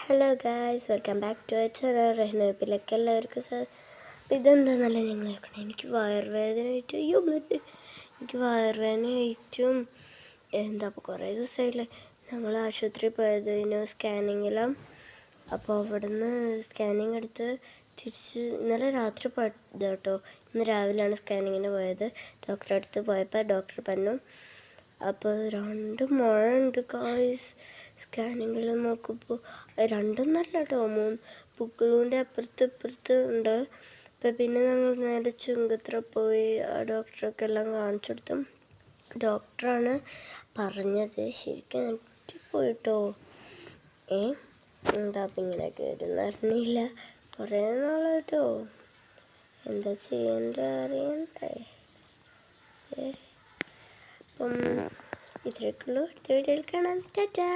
Hello guys, welcome back to channel റഹ്നപ്പിലേക്ക് എല്ലാവർക്കും ഇതെന്താണെന്നല്ല നിങ്ങൾ നോക്കണം. എനിക്ക് വയറുവേദനയായിട്ടും എന്താ കുറേ ദിവസമായില്ലേ ഞങ്ങൾ ആശുപത്രിയിൽ പോയതിന് സ്കാനിങ്ങിലും. അപ്പോൾ അവിടുന്ന് സ്കാനിങ് എടുത്ത് തിരിച്ച് ഇന്നലെ രാത്രി പോയത് കേട്ടോ. ഇന്ന് രാവിലെയാണ് സ്കാനിങ്ങിന് പോയത്. ഡോക്ടറെ അടുത്ത് പോയപ്പോൾ ഡോക്ടർ പറഞ്ഞു അപ്പോൾ 2 മുഴ ഉണ്ട് ഗായ്സ്. സ്കാനിങ്ങിൽ നോക്കുമ്പോൾ 2 കേട്ടോ, 3 പുക്കിളുൻ്റെ അപ്പുറത്ത് ഉണ്ട്. അപ്പം പിന്നെ ഞങ്ങൾ നേരെ ചുങ്കത്ര പോയി ആ ഡോക്ടറൊക്കെ എല്ലാം കാണിച്ചു കൊടുത്തു. ഡോക്ടറാണ് പറഞ്ഞത്. ശരിക്കും ഞെട്ടിപ്പോയിട്ടോ. എന്താ അപ്പം ഇങ്ങനെയൊക്കെ വരുന്ന അറിഞ്ഞില്ല. കുറേ നാളായിട്ടോ. എന്താ ചെയ്യേണ്ട അറിയണ്ടേ. അപ്പം ഇത്രയൊക്കെയുള്ളൂ. അടുത്ത വീഡിയോയിൽ കാണാം. ടാറ്റാ.